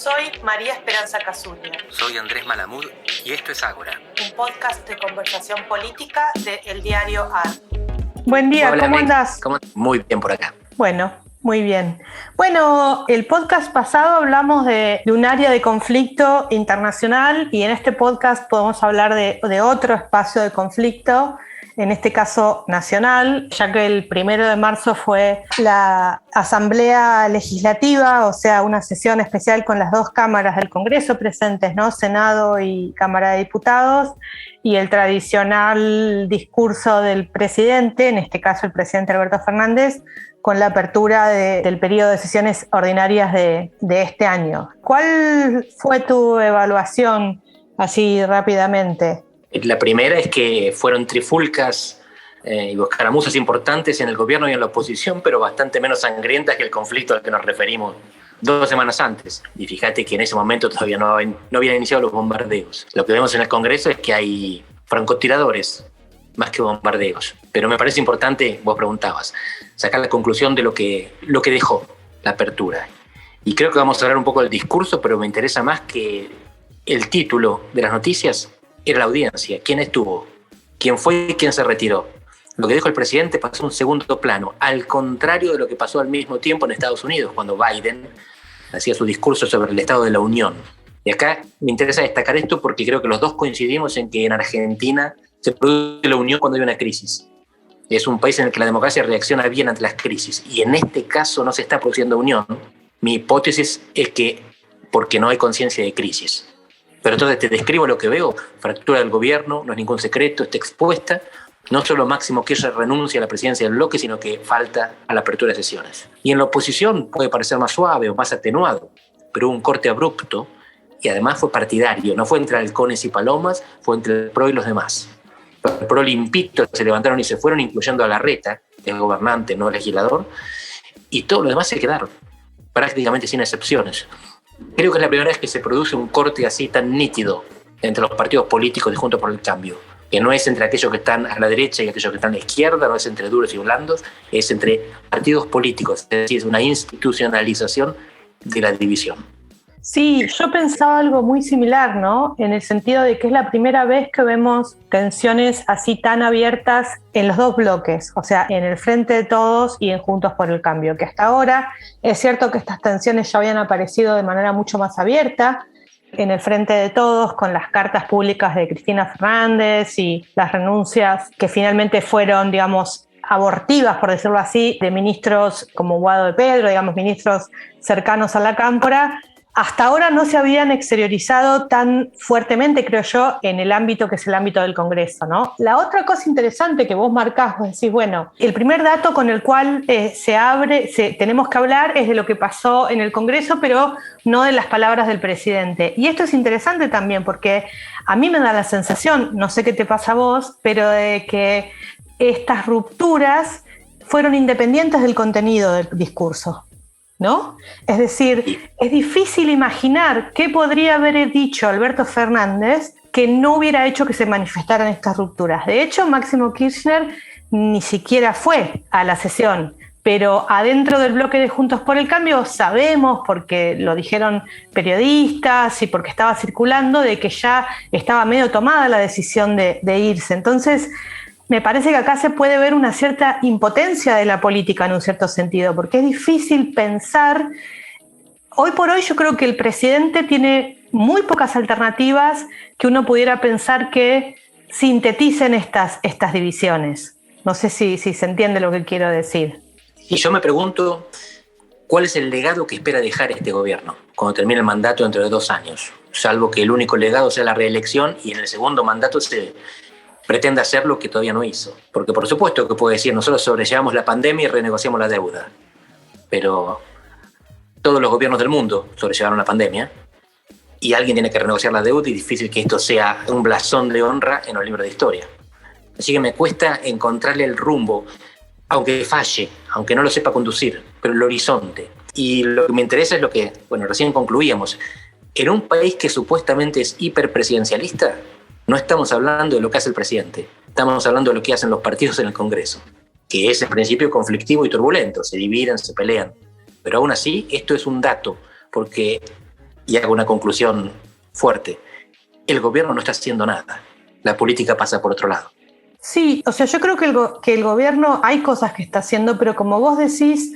Soy María Esperanza Casulla. Soy Andrés Malamud y esto es Ágora, un podcast de conversación política de El Diario AR. Buen día, Hola, ¿cómo andás? Muy bien por acá. Bueno, muy bien. Bueno, el podcast pasado hablamos de un área de conflicto internacional y en este podcast podemos hablar de otro espacio de conflicto, en este caso nacional, ya que el 1 de marzo fue la Asamblea Legislativa, o sea, una sesión especial con las dos cámaras del Congreso presentes, ¿no? Senado y Cámara de Diputados, y el tradicional discurso del presidente, en este caso el presidente Alberto Fernández, con la apertura del periodo de sesiones ordinarias de este año. ¿Cuál fue tu evaluación así rápidamente? La primera es que fueron trifulcas y escaramuzas importantes en el gobierno y en la oposición, pero bastante menos sangrientas que el conflicto al que nos referimos 2 semanas antes. Y fíjate que en ese momento todavía no habían iniciado los bombardeos. Lo que vemos en el Congreso es que hay francotiradores más que bombardeos. Pero me parece importante, vos preguntabas, sacar la conclusión de lo que dejó la apertura. Y creo que vamos a hablar un poco del discurso, pero me interesa más que el título de las noticias era la audiencia. ¿Quién estuvo? ¿Quién fue y quién se retiró? Lo que dijo el presidente pasó a un segundo plano, al contrario de lo que pasó al mismo tiempo en Estados Unidos, cuando Biden hacía su discurso sobre el Estado de la Unión. Y acá me interesa destacar esto porque creo que los dos coincidimos en que en Argentina se produce la unión cuando hay una crisis. Es un país en el que la democracia reacciona bien ante las crisis y en este caso no se está produciendo unión. Mi hipótesis es que porque no hay conciencia de crisis. Pero entonces te describo lo que veo: fractura del gobierno, no es ningún secreto, está expuesta. No solo Máximo Kirchner renuncia a la presidencia del bloque, sino que falta a la apertura de sesiones. Y en la oposición puede parecer más suave o más atenuado, pero hubo un corte abrupto y además fue partidario. No fue entre halcones y palomas, fue entre el PRO y los demás. El PRO limpito se levantaron y se fueron, incluyendo a Larreta, que es gobernante, no legislador, y todos los demás se quedaron, prácticamente sin excepciones. Creo que es la primera vez que se produce un corte así tan nítido entre los partidos políticos de Juntos por el Cambio, que no es entre aquellos que están a la derecha y aquellos que están a la izquierda, no es entre duros y blandos, es entre partidos políticos, es decir, es una institucionalización de la división. Sí, yo pensaba algo muy similar, ¿no? En el sentido de que es la primera vez que vemos tensiones así tan abiertas en los dos bloques, o sea, en el Frente de Todos y en Juntos por el Cambio, que hasta ahora es cierto que estas tensiones ya habían aparecido de manera mucho más abierta en el Frente de Todos, con las cartas públicas de Cristina Fernández y las renuncias que finalmente fueron, digamos, abortivas, por decirlo así, de ministros como Guado de Pedro, digamos, ministros cercanos a la Cámpora. Hasta ahora no se habían exteriorizado tan fuertemente, creo yo, en el ámbito que es el ámbito del Congreso, ¿no? La otra cosa interesante que vos marcás, vos decís, bueno, el primer dato con el cual tenemos que hablar es de lo que pasó en el Congreso, pero no de las palabras del presidente. Y esto es interesante también porque a mí me da la sensación, no sé qué te pasa a vos, pero de que estas rupturas fueron independientes del contenido del discurso, ¿no? Es decir, es difícil imaginar qué podría haber dicho Alberto Fernández que no hubiera hecho que se manifestaran estas rupturas. De hecho, Máximo Kirchner ni siquiera fue a la sesión, pero adentro del bloque de Juntos por el Cambio sabemos, porque lo dijeron periodistas y porque estaba circulando, de que ya estaba medio tomada la decisión de irse. Entonces, me parece que acá se puede ver una cierta impotencia de la política en un cierto sentido, porque es difícil pensar. Hoy por hoy yo creo que el presidente tiene muy pocas alternativas que uno pudiera pensar que sinteticen estas divisiones. No sé si se entiende lo que quiero decir. Y yo me pregunto, ¿cuál es el legado que espera dejar este gobierno cuando termine el mandato dentro de 2 años? Salvo que el único legado sea la reelección y en el segundo mandato se pretende hacer lo que todavía no hizo. Porque por supuesto que puede decir, nosotros sobrellevamos la pandemia y renegociamos la deuda. Pero todos los gobiernos del mundo sobrellevaron la pandemia y alguien tiene que renegociar la deuda y es difícil que esto sea un blasón de honra en los libros de historia. Así que me cuesta encontrarle el rumbo, aunque falle, aunque no lo sepa conducir, pero el horizonte. Y lo que me interesa es lo que, recién concluíamos. En un país que supuestamente es hiperpresidencialista, no estamos hablando de lo que hace el presidente, estamos hablando de lo que hacen los partidos en el Congreso, que es en principio conflictivo y turbulento, se dividen, se pelean. Pero aún así, esto es un dato, porque y hago una conclusión fuerte. El gobierno no está haciendo nada. La política pasa por otro lado. Sí, o sea, yo creo que el gobierno hay cosas que está haciendo, pero como vos decís,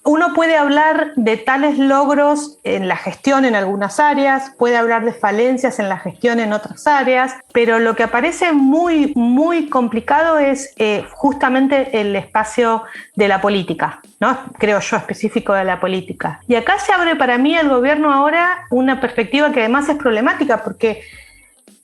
uno puede hablar de tales logros en la gestión en algunas áreas, puede hablar de falencias en la gestión en otras áreas, pero lo que aparece muy, muy complicado es justamente el espacio de la política, ¿no? Creo yo, específico de la política. Y acá se abre para mí el gobierno ahora una perspectiva que además es problemática, porque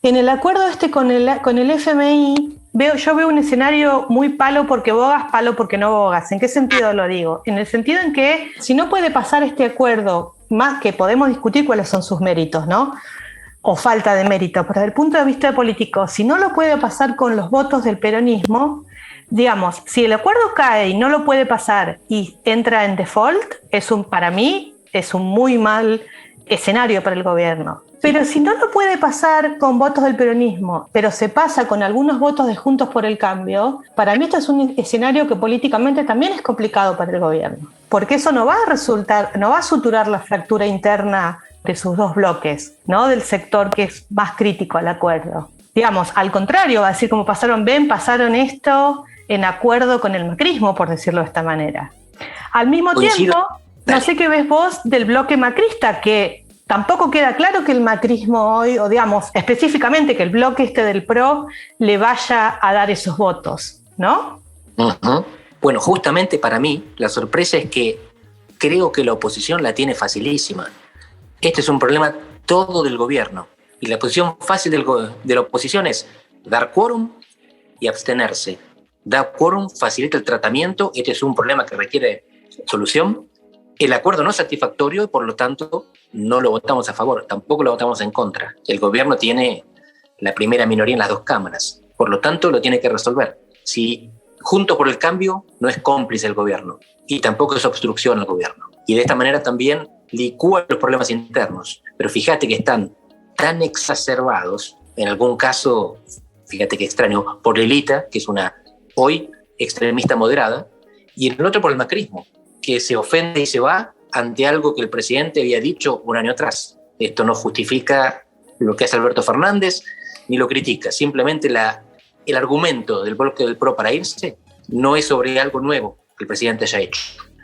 en el acuerdo con el FMI, yo veo un escenario muy palo porque bogas, palo porque no bogas. ¿En qué sentido lo digo? En el sentido en que si no puede pasar este acuerdo, más que podemos discutir cuáles son sus méritos, ¿no? O falta de méritos, pero desde el punto de vista político, si no lo puede pasar con los votos del peronismo, digamos, si el acuerdo cae y no lo puede pasar y entra en default, para mí es un muy mal escenario para el gobierno. Pero si no lo puede pasar con votos del peronismo, pero se pasa con algunos votos de Juntos por el Cambio, para mí esto es un escenario que políticamente también es complicado para el gobierno, porque eso no va a suturar la fractura interna de sus dos bloques, ¿no? Del sector que es más crítico al acuerdo. Digamos, al contrario, va a decir como pasaron esto en acuerdo con el macrismo, por decirlo de esta manera. Al mismo tiempo, no sé qué ves vos del bloque macrista, que tampoco queda claro que el macrismo hoy, o digamos, específicamente que el bloque del PRO le vaya a dar esos votos, ¿no? Uh-huh. Bueno, justamente para mí, la sorpresa es que creo que la oposición la tiene facilísima. Este es un problema todo del gobierno. Y la posición fácil de la oposición es dar quórum y abstenerse. Dar quórum facilita el tratamiento. Este es un problema que requiere solución. El acuerdo no es satisfactorio y por lo tanto no lo votamos a favor, tampoco lo votamos en contra. El gobierno tiene la primera minoría en las dos cámaras, por lo tanto lo tiene que resolver. Si Juntos por el Cambio no es cómplice del gobierno y tampoco es obstrucción al gobierno. Y de esta manera también licúa los problemas internos. Pero fíjate que están tan exacerbados, en algún caso, fíjate que extraño, por Lilita, que es una hoy extremista moderada, y en el otro por el macrismo, que se ofende y se va ante algo que el presidente había dicho un año atrás. Esto no justifica lo que hace Alberto Fernández, ni lo critica. Simplemente el argumento del bloque del PRO para irse no es sobre algo nuevo que el presidente haya hecho.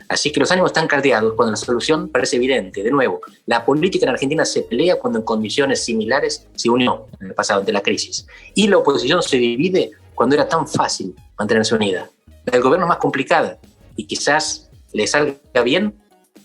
Así que los ánimos están caldeados cuando la solución parece evidente. De nuevo, la política en Argentina se pelea cuando en condiciones similares se unió en el pasado ante la crisis. Y la oposición se divide cuando era tan fácil mantenerse unida. La del gobierno es más complicada y quizás le salga bien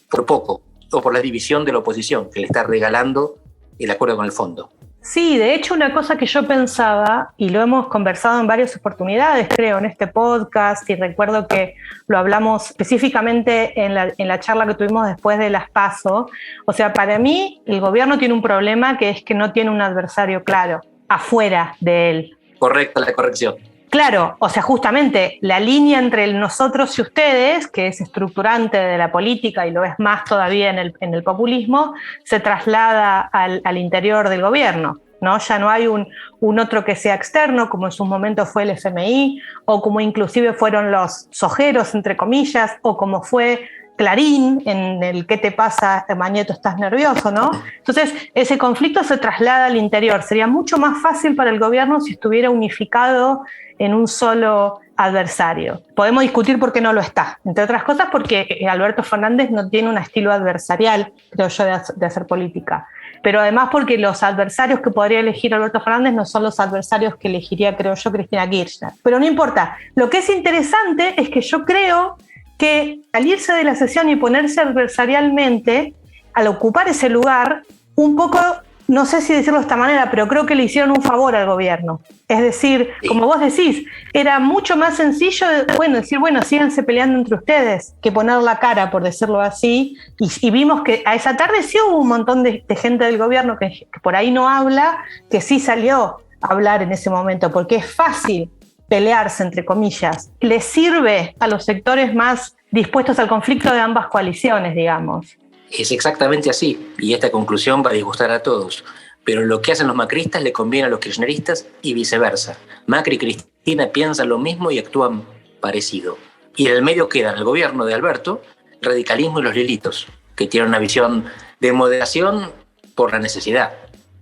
por poco o por la división de la oposición que le está regalando el acuerdo con el fondo. Sí, de hecho una cosa que yo pensaba, y lo hemos conversado en varias oportunidades, creo, en este podcast, y recuerdo que lo hablamos específicamente en la charla que tuvimos después de las PASO, o sea, para mí el gobierno tiene un problema que es que no tiene un adversario claro, afuera de él. Correcta la corrección. Claro, o sea, justamente la línea entre el nosotros y ustedes, que es estructurante de la política y lo es más todavía en el populismo, se traslada al interior del gobierno, ¿no? Ya no hay un otro que sea externo, como en su momento fue el FMI, o como inclusive fueron los sojeros, entre comillas, o como fue Clarín, en el ¿qué te pasa, Mañeto, estás nervioso?, ¿no? Entonces, ese conflicto se traslada al interior. Sería mucho más fácil para el gobierno si estuviera unificado en un solo adversario. Podemos discutir por qué no lo está, entre otras cosas porque Alberto Fernández no tiene un estilo adversarial, creo yo, de hacer política. Pero además porque los adversarios que podría elegir Alberto Fernández no son los adversarios que elegiría, creo yo, Cristina Kirchner. Pero no importa. Lo que es interesante es que yo creo que salirse de la sesión y ponerse adversarialmente, al ocupar ese lugar, un poco, no sé si decirlo de esta manera, pero creo que le hicieron un favor al gobierno. Es decir, como vos decís, era mucho más sencillo decir, síganse peleando entre ustedes, que poner la cara, por decirlo así. Y vimos que a esa tarde sí hubo un montón de gente del gobierno que por ahí no habla, que sí salió a hablar en ese momento, porque es fácil pelearse, entre comillas. Le sirve a los sectores más dispuestos al conflicto de ambas coaliciones, digamos. Es exactamente así, y esta conclusión va a disgustar a todos. Pero lo que hacen los macristas le conviene a los kirchneristas y viceversa. Macri y Cristina piensan lo mismo y actúan parecido. Y en el medio quedan el gobierno de Alberto, el radicalismo y los lilitos, que tienen una visión de moderación por la necesidad.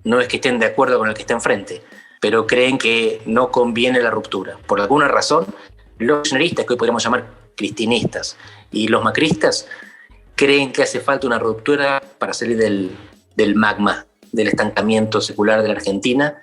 No es que estén de acuerdo con el que está enfrente, pero creen que no conviene la ruptura. Por alguna razón, los kirchneristas, que hoy podríamos llamar cristinistas, y los macristas creen que hace falta una ruptura para salir del magma, del estancamiento secular de la Argentina.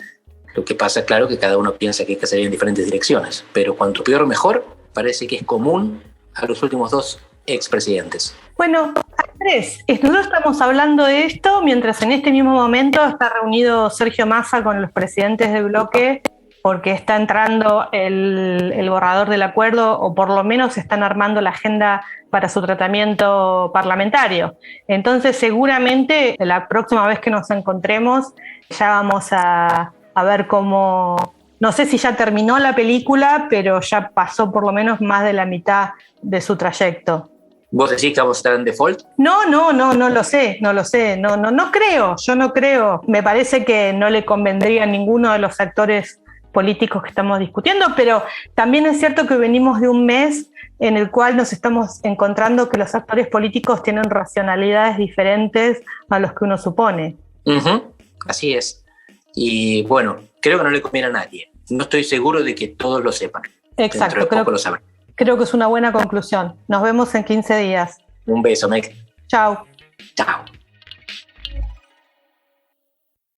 Lo que pasa, claro, que cada uno piensa que hay que salir en diferentes direcciones, pero cuanto peor mejor, parece que es común a los últimos dos expresidentes. Bueno, Andrés, nosotros estamos hablando de esto mientras en este mismo momento está reunido Sergio Massa con los presidentes de bloque, porque está entrando el borrador del acuerdo, o por lo menos están armando la agenda para su tratamiento parlamentario. Entonces, seguramente la próxima vez que nos encontremos ya vamos a ver cómo, no sé si ya terminó la película, pero ya pasó por lo menos más de la mitad de su trayecto. ¿Vos decís que vamos a estar en default? No lo sé, no creo, yo no creo. Me parece que no le convendría a ninguno de los actores políticos que estamos discutiendo, pero también es cierto que venimos de un mes en el cual nos estamos encontrando que los actores políticos tienen racionalidades diferentes a los que uno supone. Así es. Y bueno, creo que no le conviene a nadie. No estoy seguro de que todos lo sepan. Exacto, Dentro de poco lo sabrán. Creo que es una buena conclusión. Nos vemos en 15 días. Un beso, Meg. Chao. Chao.